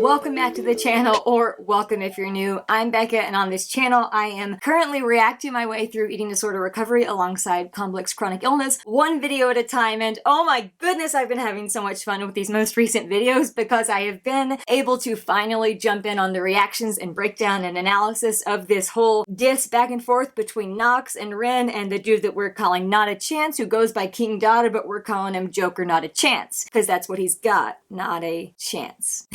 Welcome back to the channel, or welcome if you're new. I'm Becca, and on this channel I am currently reacting my way through eating disorder recovery alongside complex chronic illness, one video at a time, and oh my goodness, I've been having so much fun with these most recent videos because I have been able to finally jump in on the reactions and breakdown and analysis of this whole diss back and forth between Knox and Ren and the dude that we're calling Not a Chance, who goes by King Dada, but we're calling him Joker Not a Chance, because that's what he's got, not a chance.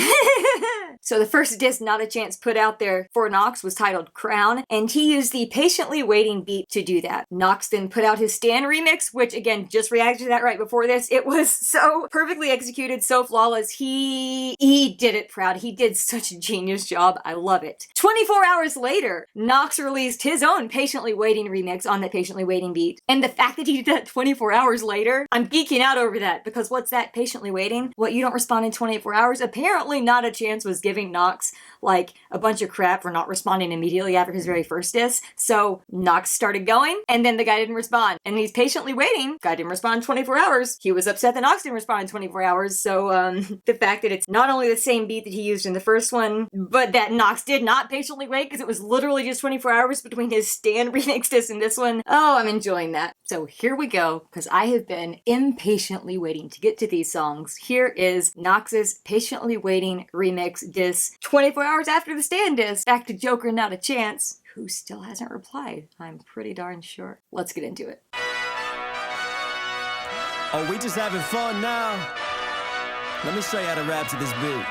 So the first diss Not a Chance put out there for Knox was titled Crown, and he used the Patiently Waiting beat to do that. Knox then put out his Stan remix, which again, just reacted to that right before this. It was so perfectly executed, so flawless. He did it proud. He did such a genius job. I love it. 24 hours later, Knox released his own Patiently Waiting remix on the Patiently Waiting beat. And the fact that he did that 24 hours later, I'm geeking out over that, because what's that, patiently waiting? What, you don't respond in 24 hours? Apparently Not a Chance was giving Knox like a bunch of crap for not responding immediately after his very first diss. So Knox started going, and then the guy didn't respond. And he's patiently waiting. Guy didn't respond in 24 hours. He was upset that Knox didn't respond in 24 hours. So the fact that it's not only the same beat that he used in the first one, but that Knox did not patiently wait because it was literally just 24 hours between his Stan remix diss and this one. Oh, I'm enjoying that. So here we go, because I have been impatiently waiting to get to these songs. Here is Knox's Patiently Waiting remix diss 24 hours after the Stan diss, back to Joker Not a Chance, who still hasn't replied, I'm pretty darn sure. Let's get into it. Oh, we just having fun now? Let me show you how to rap to this beat.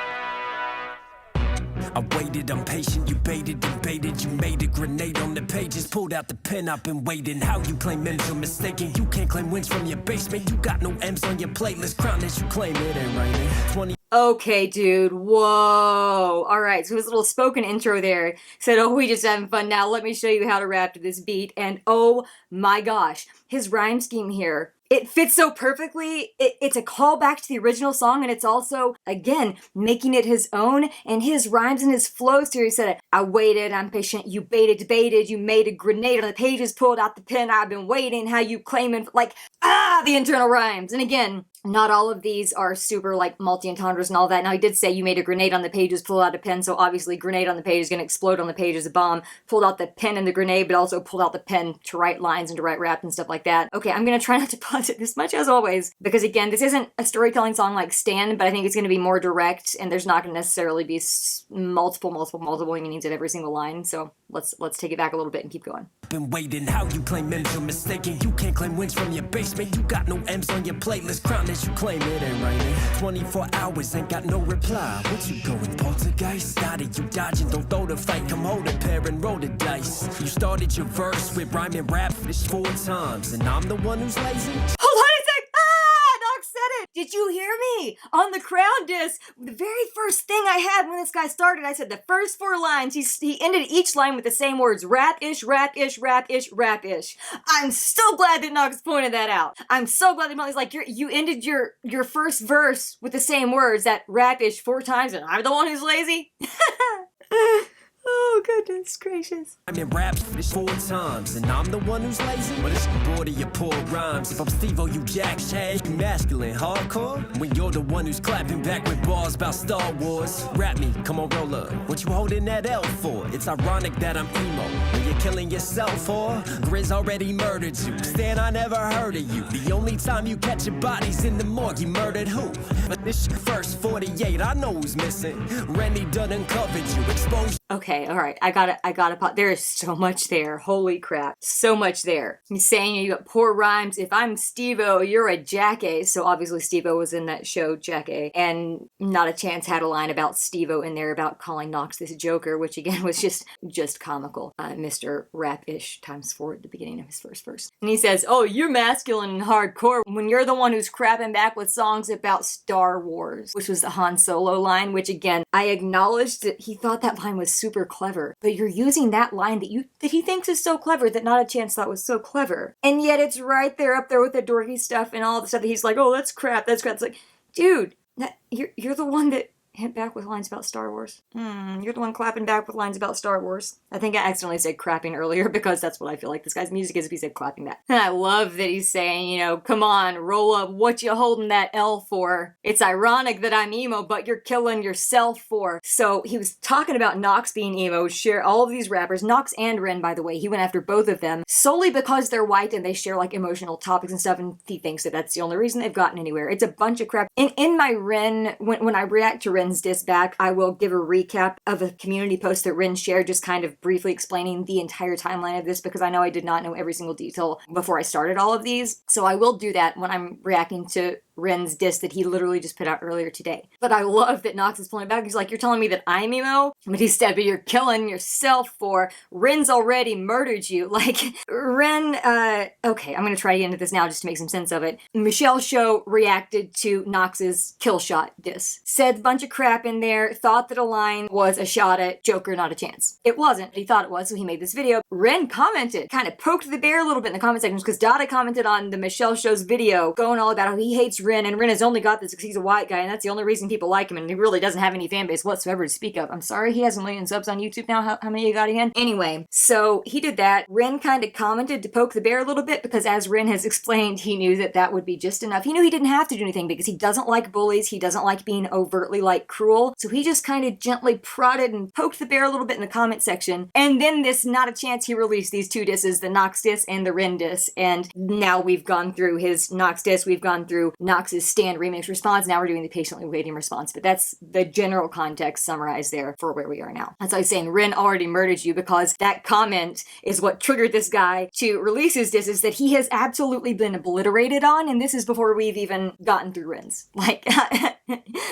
I waited, I'm patient, you baited and baited. You made a grenade on the pages, pulled out the pen, I've been waiting. How you claim M's, you're mistaken. You can't claim wins from your basement. You got no M's on your playlist. Crown as you claim it ain't raining. 20. Okay, dude, whoa. Alright, so his little spoken intro there said, oh, we just having fun now, let me show you how to rap to this beat. And oh my gosh, his rhyme scheme here, it fits so perfectly. It's a callback to the original song, and it's also, again, making it his own. And his rhymes and his flows here, he said, I waited, I'm patient, you baited, debated, you made a grenade on the pages, pulled out the pen, I've been waiting, how you claiming, like, the internal rhymes. And again, not all of these are super like multi-entendres and all that. Now he did say you made a grenade on the pages, pulled out a pen, so obviously grenade on the page is going to explode on the page as a bomb. Pulled out the pen and the grenade, but also pulled out the pen to write lines and to write rap and stuff like that. Okay, I'm going to try not to pause it this much as always, because again, this isn't a storytelling song like Stan, but I think it's going to be more direct, and there's not going to necessarily be multiple meanings at every single line. So let's take it back a little bit and keep going. Been waiting, how you claim M's, you're mistaken. You can't claim wins from your basement. You got no M's on your playlist. Crown as you claim it ain't raining. 24 hours ain't got no reply. What you going, poltergeist? Started you dodging, don't throw the fight. Come hold a pair and roll the dice. You started your verse with rhyme and rap fish 4 times, and I'm the one who's lazy. Hold on a sec! Knox said it! Did you hear me? On the Crown diss, the very first thing I had when this guy started, I said the first 4 lines, he ended each line with the same words, rap-ish, rap-ish, rap-ish, rap-ish. I'm so glad that Knox pointed that out. I'm so glad that he's like, you ended your first verse with the same words, that rap-ish 4 times, and I'm the one who's lazy? Oh, goodness gracious. I'm in rap fish 4 times, and I'm the one who's lazy. But it's bored of your poor rhymes. If I'm Steve-O, you Jack Shag, you masculine, hardcore. When you're the one who's clapping back with bars about Star Wars. Rap me, come on, roll up. What you holding that L for? It's ironic that I'm emo. When you're killing yourself, or Grizz already murdered you. Stan, I never heard of you. The only time you catch your body's in the morgue, you murdered who? But this first 48, I know who's missing. Rennie done uncovered you, exposed. Okay, alright, I gotta pause. There is so much there. Holy crap. So much there. He's saying you got poor rhymes. If I'm Steve-O, you're a jackass. So obviously Steve-O was in that show, Jackass. And Not a Chance had a line about Steve-O in there about calling Knox this Joker, which again was just comical. Mr. Rap-ish ×4 at the beginning of his first verse. And he says, oh, you're masculine and hardcore when you're the one who's crapping back with songs about Star Wars, which was the Han Solo line, which again, I acknowledged that he thought that line was super clever, but you're using that line that he thinks is so clever that Not a Chance thought was so clever, and yet it's right there up there with the dorky stuff and all the stuff that he's like, oh, that's crap. It's like, dude, you're the one that hit back with lines about Star Wars. You're the one clapping back with lines about Star Wars. I think I accidentally said crapping earlier because that's what I feel like this guy's music is if he said clapping back. And I love that he's saying, you know, come on, roll up, what you holding that L for? It's ironic that I'm emo, but you're killing yourself for. So he was talking about Knox being emo, share all of these rappers, Knox and Ren, by the way, he went after both of them, solely because they're white and they share like emotional topics and stuff, and he thinks that that's the only reason they've gotten anywhere. It's a bunch of crap. In my Ren, when I react to Ren's diss back, I will give a recap of a community post that Ren shared, just kind of briefly explaining the entire timeline of this, because I know I did not know every single detail before I started all of these. So I will do that when I'm reacting to Ren's diss that he literally just put out earlier today. But I love that Knox is pulling it back. He's like, you're telling me that I'm emo? But he said, but you're killing yourself for Ren's already murdered you. Like, Ren, okay, I'm gonna try to get into this now just to make some sense of it. Michelle Show reacted to Knox's kill shot diss. Said a bunch of crap in there, thought that a line was a shot at Joker, not a chance. It wasn't, but he thought it was, so he made this video. Ren commented, kind of poked the bear a little bit in the comment sections, because Dada commented on the Michelle Show's video, going all about how he hates Ren, and Ren has only got this because he's a white guy, and that's the only reason people like him, and he really doesn't have any fan base whatsoever to speak of. I'm sorry, he has 1 million subs on YouTube now. How many you got again? Anyway, so he did that. Ren kind of commented to poke the bear a little bit, because as Ren has explained, he knew that that would be just enough. He knew he didn't have to do anything because he doesn't like bullies, he doesn't like being overtly like cruel, so he just kind of gently prodded and poked the bear a little bit in the comment section, and then this not a chance he released these two disses, the Knox diss and the Ren diss, and now we've gone through his Knox diss, we've gone through Knox's Stand remix response, now we're doing the patiently waiting response, but that's the general context summarized there for where we are now. That's why I was saying Ren already murdered you, because that comment is what triggered this guy to release his disses that he has absolutely been obliterated on, and this is before we've even gotten through Ren's. Like,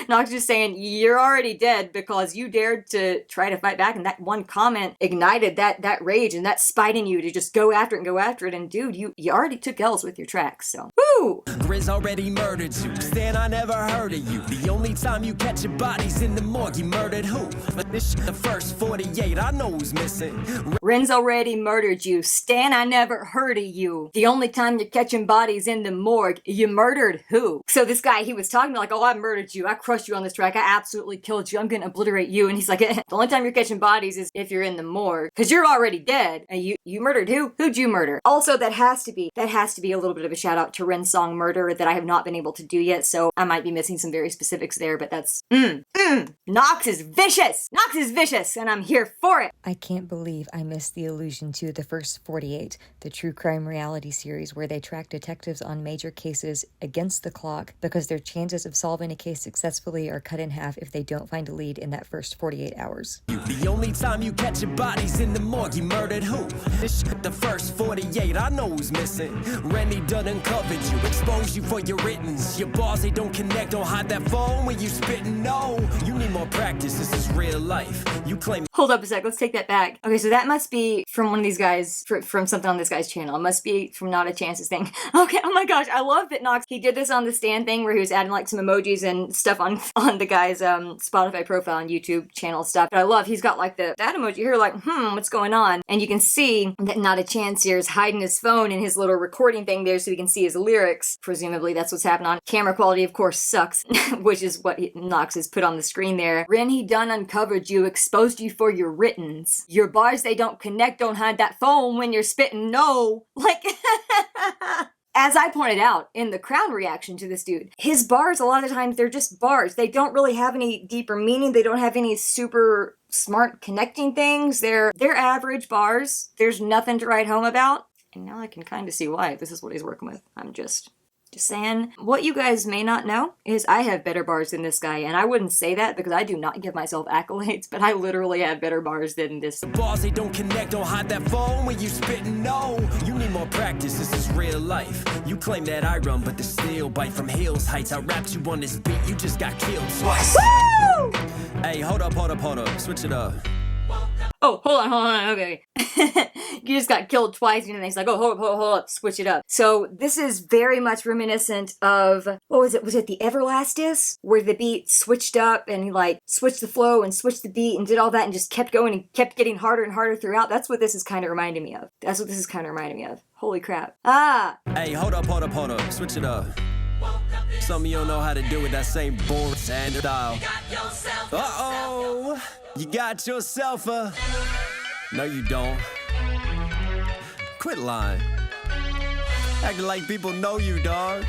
Knox just saying, you're already dead because you dared to try to fight back, and that one comment ignited that rage and that spite in you to just go after it, and dude, you already took L's with your tracks, so woo! Grizz already murdered you. Stan, I never heard of you. The only time you catch your bodies in the morgue, you murdered who? But this the first 48, I know who's missing. Ren's already murdered you. Stan, I never heard of you. The only time you're catching bodies in the morgue, you murdered who? So this guy, he was talking to like, oh, I murdered you. I crushed you on this track. I absolutely killed you. I'm gonna obliterate you. And he's like, the only time you're catching bodies is if you're in the morgue, because you're already dead. And you murdered who? Who'd you murder? Also, that has to be a little bit of a shout out to Ren's song Murder that I have not been able to do yet, so I might be missing some very specifics there, but that's Knox is vicious! Knox is vicious, and I'm here for it! I can't believe I missed the allusion to The First 48, the true crime reality series where they track detectives on major cases against the clock because their chances of solving a case successfully are cut in half if they don't find a lead in that first 48 hours. The only time you catch your bodies in the morgue, you murdered who? This the first 48, I know who's missing. Rennie done uncovered you, exposed you for your writtens. Your bars, they don't connect, don't hide that phone when you spittin', no. You need more practice, this is real life. You claim. Hold up a sec, let's take that back. Okay, so that must be from one of these guys, from something on this guy's channel. It must be from Not a Chance's thing. Okay, oh my gosh, I love that Knox, he did this on the Stand thing where he was adding like some emojis and stuff on the guy's Spotify profile and YouTube channel stuff. But I love, he's got like that emoji here, like, what's going on? And you can see that Not a Chance here is hiding his phone in his little recording thing there so we can see his lyrics. Presumably that's what's happening on. Camera quality, of course, sucks, which is what Knox has put on the screen there. Ren, he done uncovered you, exposed you for your writtens. Your bars, they don't connect, don't hide that phone when you're spitting, no. Like, as I pointed out in the Crown reaction to this dude, his bars, a lot of the times, they're just bars. They don't really have any deeper meaning. They don't have any super smart connecting things. They're average bars. There's nothing to write home about. And now I can kind of see why. This is what he's working with. I'm just saying. What you guys may not know is I have better bars than this guy, and I wouldn't say that because I do not give myself accolades, but I literally have better bars than this. The bars, they don't connect, don't hide that phone when you spittin', no. You need more practice, this is real life. You claim that I run, but the steel bite from Hills Heights. I rapped you on this beat, you just got killed twice. Woo! Hey, hold up, switch it up. Oh, hold on, okay. You just got killed twice, and then he's like, oh, hold up, switch it up. So this is very much reminiscent of, what was it? Was it the Everlastis? Where the beat switched up, and he like switched the flow and switched the beat and did all that and just kept going and kept getting harder and harder throughout. That's what this is kind of reminding me of. Holy crap. Ah! Hey, hold up, switch it up. Some of you don't know how to do it that same boring style. Uh-oh, you got yourself a... No, you don't. Quit lying. Acting like people know you, dog.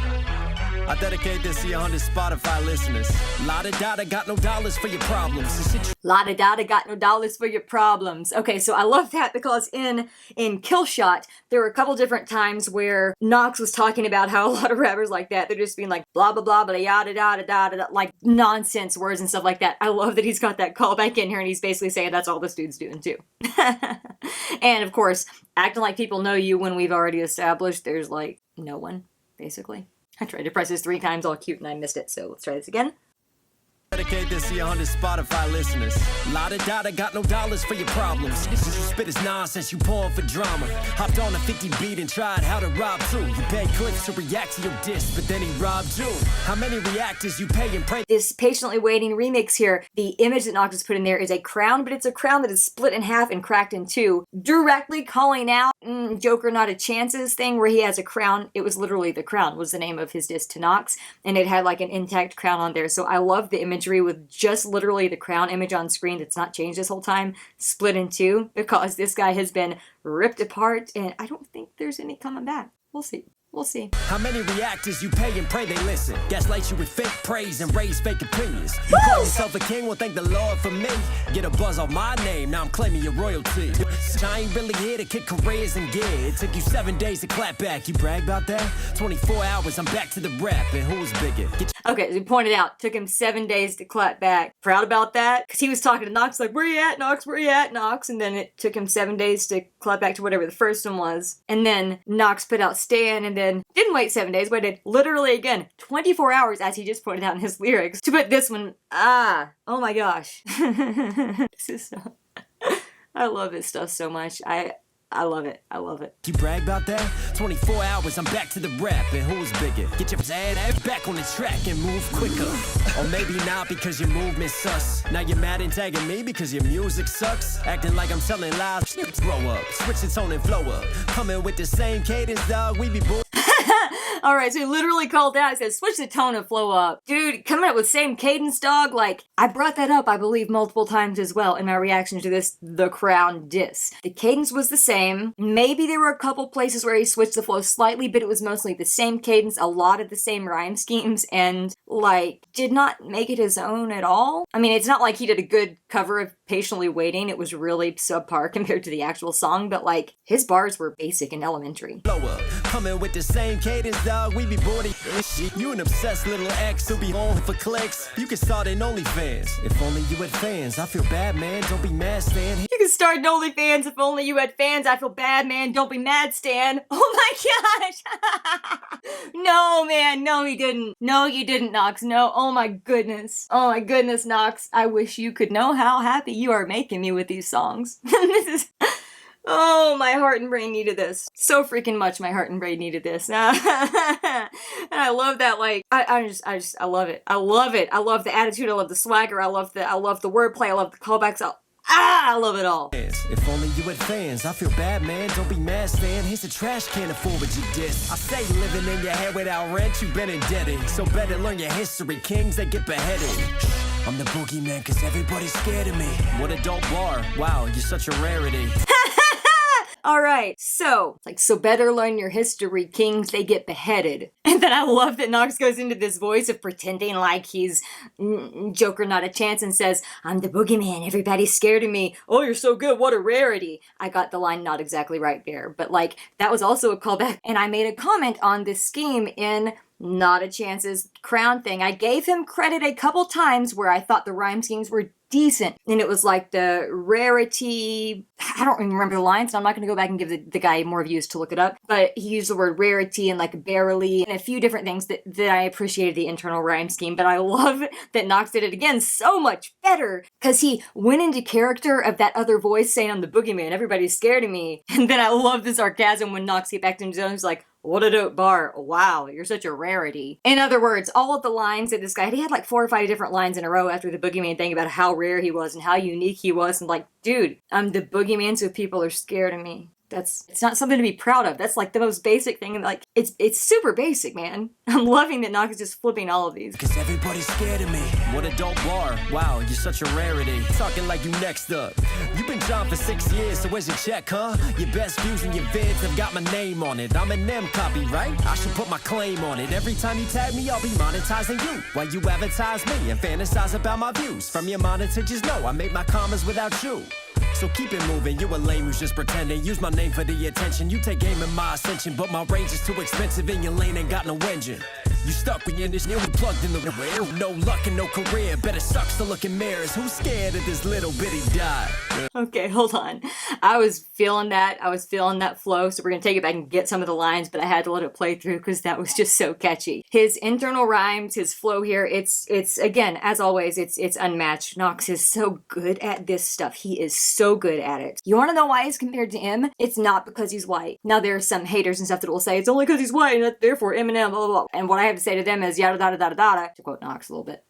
I dedicate this to your 100 Spotify listeners. La-da-da-da, got no dollars for your problems. La-da-da-da, got no dollars for your problems. Okay, so I love that because in Killshot, there were a couple different times where Knox was talking about how a lot of rappers like that, they're just being like, blah, blah, blah, blah, yada, da, da, da, da, like nonsense words and stuff like that. I love that he's got that callback in here and he's basically saying that's all this dude's doing too. And of course, acting like people know you when we've already established there's like no one, basically. I tried to press this 3 times all cute and I missed it, so let's try this again. Dedicate this to your 100 Spotify listeners. La-da-da-da, got no dollars for your problems. You spit is nonsense, you pouring for drama. Hopped on a 50 beat and tried how to rob too. You paid clicks to react to your diss, but then he robbed you. How many reactors you pay and pray? This patiently waiting remix here, the image that Knox has put in there is a crown, but it's a crown that is split in half and cracked in 2, directly calling out Joker Not a Chance's thing where he has a crown. It was literally The Crown was the name of his diss to Knox, and it had like an intact crown on there. So I love the imagery with just literally the crown image on screen that's not changed this whole time, split in 2, because this guy has been ripped apart and I don't think there's any coming back. We'll see. We'll see. How many reactors you pay and pray they listen? Gaslight you with fake praise and raise fake opinions. You call yourself a king, well thank the Lord for me. Get a buzz off my name, now I'm claiming your royalty. I ain't really here to kick careers in gear. It took you 7 days to clap back. You brag about that? 24 hours, I'm back to the rap. And who's bigger? Okay, as we pointed out, took him 7 days to clap back. Proud about that? Because he was talking to Knox like, where you at, Knox? Where you at, Knox? And then it took him 7 days to clap back to whatever the first one was. And then Knox put out Stan and then didn't wait 7 days, waited literally again 24 hours, as he just pointed out in his lyrics, to put this one. Oh my gosh. This is so... I love this stuff so much. I love it. I love it. You brag about that? 24 hours, I'm back to the rap. And who's bigger? Get your ass back on the track and move quicker. Or maybe not because your movement sus. Now you're mad and tagging me because your music sucks. Acting like I'm telling lies. Grow up. Switch the tone and flow up. Coming with the same cadence, dog. We be bored. Alright, so he literally called out, he says, switch the tone and flow up. Dude, coming up with same cadence, dog, like, I brought that up, I believe, multiple times as well in my reaction to this The Crown diss. The cadence was the same. Maybe there were a couple places where he switched the flow slightly, but it was mostly the same cadence, a lot of the same rhyme schemes, and, like, did not make it his own at all. I mean, it's not like he did a good cover of Patiently Waiting. It was really subpar compared to the actual song, but, like, his bars were basic and elementary. Blow up. Coming with the same cadence, dog. We be bored of shit. You an obsessed little ex who be home for clicks. You can start an OnlyFans. If only you had fans. I feel bad, man. Don't be mad, Stan. You can start an OnlyFans. If only you had fans. I feel bad, man. Don't be mad, Stan. Oh my gosh. No, man. No, he didn't. No, you didn't, Knox. No. Oh my goodness. Oh my goodness, Knox. I wish you could know how happy you are making me with these songs. This is... Oh, my heart and brain needed this. So freaking much my heart and brain needed this. And I love that, like, I love it. I love it. I love the attitude. I love the swagger. I love the wordplay. I love the callbacks. I love it all. If only you had fans. I feel bad, man. Don't be mad, Stan. Here's a trash can to forward your diss. I say living in your head without rent, you've been indebted. So better learn your history. Kings, they get beheaded. I'm the boogeyman cause everybody's scared of me. What a dope bar. Wow, you're such a rarity. Alright, so better learn your history, kings, they get beheaded. And then I love that Knox goes into this voice of pretending like he's Joker Not a Chance and says, I'm the boogeyman, everybody's scared of me. Oh, you're so good, what a rarity. I got the line not exactly right there, but like, that was also a callback. And I made a comment on this scheme in Not a Chance's crown thing. I gave him credit a couple times where I thought the rhyme schemes were decent. And it was like the rarity, I don't even remember the lines, so I'm not going to go back and give the guy more views to look it up, but he used the word rarity and like barely and a few different things that I appreciated the internal rhyme scheme, but I love that Knox did it again so much better because he went into character of that other voice saying I'm the boogeyman, everybody's scared of me. And then I love the sarcasm when Knox get back to his own, he's like, what a dope bar. Wow, you're such a rarity. In other words, all of the lines that this guy, he had like 4 or 5 different lines in a row after the boogeyman thing about how rare he was and how unique he was. And like, dude, I'm the boogeyman so people are scared of me. it's not something to be proud of. That's like the most basic thing. Like it's super basic, man. I'm loving that Knox is just flipping all of these. Cause everybody's scared of me. What a dope bar. Wow, you're such a rarity. Talking like you next up. You've been John for 6 years, so where's your check, huh? Your best views and your vids have got my name on it. I'm an M copy, right? I should put my claim on it. Every time you tag me, I'll be monetizing you. While you advertise me and fantasize about my views. From your monitor, just know I make my commas without you. So keep it moving, you a lame who's just pretending. Use my name for the attention, you take aim at my ascension. But my range is too expensive and your lane ain't got no engine. You stuck when you're in this new plugged in the rear. No luck and no career, better sucks to look in mirrors. Who's scared of this little bitty dot? Okay, hold on. I was feeling that flow, so we're gonna take it back and get some of the lines, but I had to let it play through because that was just so catchy. His internal rhymes, his flow here, it's again, as always, it's unmatched. Knox is so good at this stuff. He is so good at it. You wanna know why he's compared to M? It's not because he's white. Now there are some haters and stuff that will say it's only because he's white and therefore Eminem, blah, blah, blah. And what I have to say to them is yada, yada, yada, yada, to quote Knox a little bit.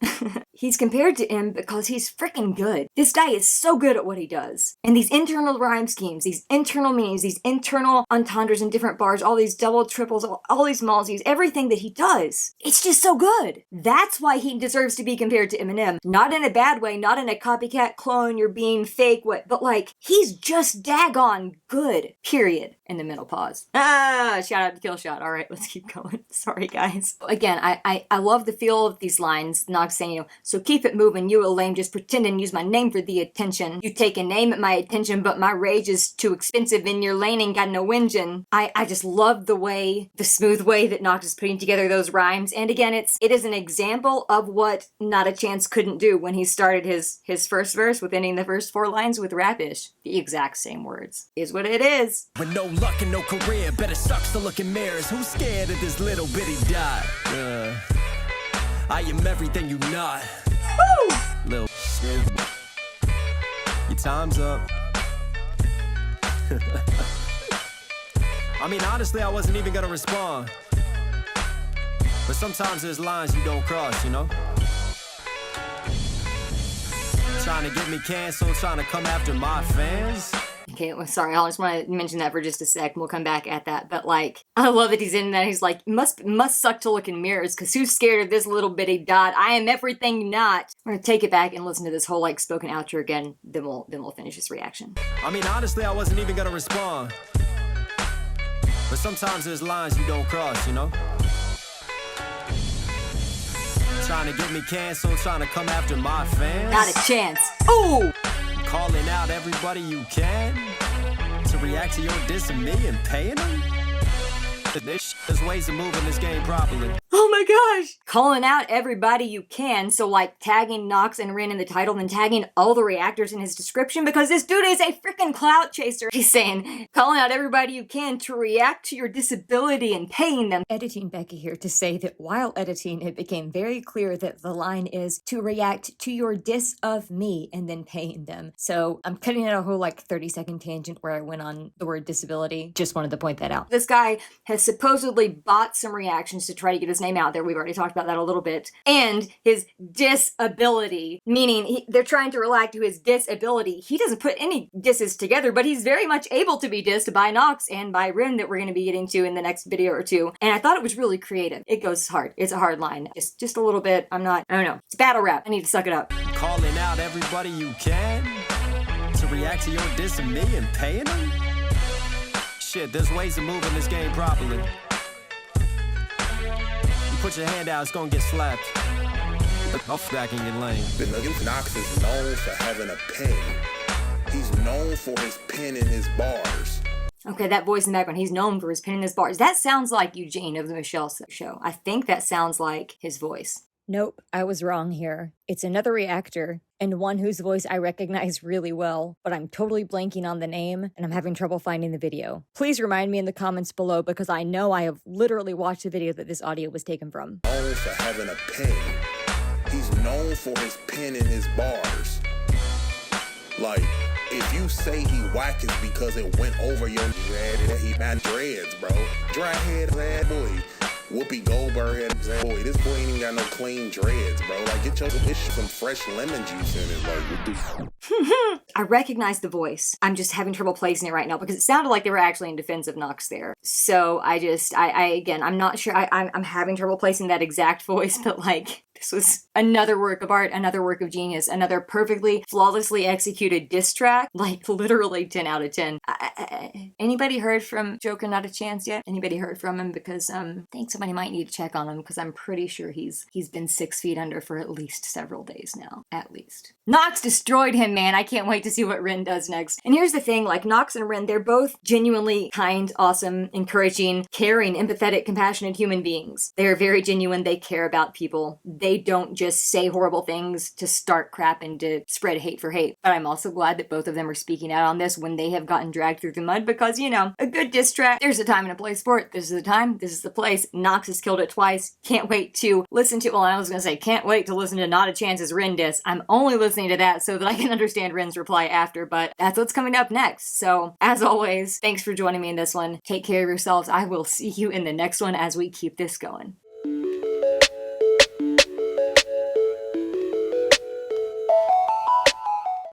He's compared to M because he's freaking good. This guy is so good at what he does. And these internal rhyme schemes, these internal meanings, these internal entendres in different bars, all these double triples, all these multis, everything that he does, it's just so good. That's why he deserves to be compared to Eminem. Not in a bad way, not in a copycat clone, you're being fake, but like, he's just daggone good, period. In the middle pause. Shout out to Killshot. All right, let's keep going. Sorry, guys. Again, I love the feel of these lines. Knox saying, so keep it moving. You a lame, just pretend and use my name for the attention. You take a name at my attention, but my rage is too expensive and your lane ain't got no engine. I just love the smooth way that Knox is putting together those rhymes. And again, it is an example of what Not a Chance couldn't do when he started his first verse with ending the first 4 lines with rapish. The exact same words. Is what it is. With no luck and no career, better sucks to look in mirrors. Who's scared of this little bitty dot? I am everything you not. Woo! Little shit. Your time's up. I mean, honestly, I wasn't even gonna respond. But sometimes there's lines you don't cross, you know? Trying to get me canceled, trying to come after my fans. Okay, well, sorry, I just want to mention that for just a sec. We'll come back at that. But like, I love that he's in that. He's like, must suck to look in mirrors, because who's scared of this little bitty dot? I am everything not. We're gonna take it back and listen to this whole like spoken outro again. Then we'll finish this reaction. I mean, honestly, I wasn't even gonna respond. But sometimes there's lines you don't cross, you know? Trying to get me canceled, trying to come after my fans. Not a chance. Ooh! Calling out everybody you can to react to your diss of me and paying them? There's ways to move in this game properly. Oh my gosh! Calling out everybody you can, so like tagging Knox and Rin in the title, then tagging all the reactors in his description, because this dude is a freaking clout chaser. He's saying, calling out everybody you can to react to your disability and paying them. Editing Becky here to say that while editing, it became very clear that the line is to react to your diss of me and then paying them. So I'm cutting out a whole like 30-second tangent where I went on the word disability. Just wanted to point that out. This guy has supposedly bought some reactions to try to get his name out there. We've already talked about that a little bit. And his disability, meaning they're trying to react to his disability. He doesn't put any disses together, but he's very much able to be dissed by Knox and by Rin that we're going to be getting to in the next video or two. And I thought it was really creative. It goes hard. It's a hard line. Just a little bit. I don't know. It's battle rap. I need to suck it up. Calling out everybody you can to react to your diss of me and paying them? Shit, there's ways to move in this game properly. You put your hand out, it's gonna get slapped. I'll back in your lane. Knox is known for having a pen. He's known for his pen and his bars. Okay, that voice in the background, he's known for his pen and his bars. That sounds like Eugene of the Michelle Show. I think that sounds like his voice. Nope, I was wrong here. It's another reactor, and one whose voice I recognize really well, but I'm totally blanking on the name, and I'm having trouble finding the video. Please remind me in the comments below, because I know I have literally watched the video that this audio was taken from. Known for having a pen. He's known for his pen and his bars. Like, if you say he whack is because it went over your head, he had dreads, bro. Dry head, bad boy. Whoopi Goldberg had said, boy, this boy ain't even got no clean dreads, bro. Like, get your some fresh lemon juice in it. Like, what the... I recognize the voice. I'm just having trouble placing it right now because it sounded like they were actually in defense of Knox there. So again, I'm not sure. I'm having trouble placing that exact voice, but like, this was another work of art, another work of genius, another perfectly, flawlessly executed diss track. Like, literally 10 out of 10. Anybody heard from Joker Not a Chance yet? Anybody heard from him? Because I think somebody might need to check on him because I'm pretty sure he's been 6 feet under for at least several days now. At least. Knox destroyed him, man. I can't wait to see what Rin does next. And here's the thing, like, Knox and Rin, they're both genuinely kind, awesome, encouraging, caring, empathetic, compassionate human beings. They are very genuine. They care about people. They don't just say horrible things to start crap and to spread hate for hate. But I'm also glad that both of them are speaking out on this when they have gotten dragged through the mud because, you know, a good diss track, there's a time and a place for it. This is the time. This is the place. Knox has killed it twice. Can't wait to listen to, well, I was going to say, can't wait to listen to Not a Chance's Rin diss. I'm only listening to that so that I can understand Rin's reply after, but that's what's coming up next. So, as always, thanks for joining me in this one. Take care of yourselves. I will see you in the next one as we keep this going.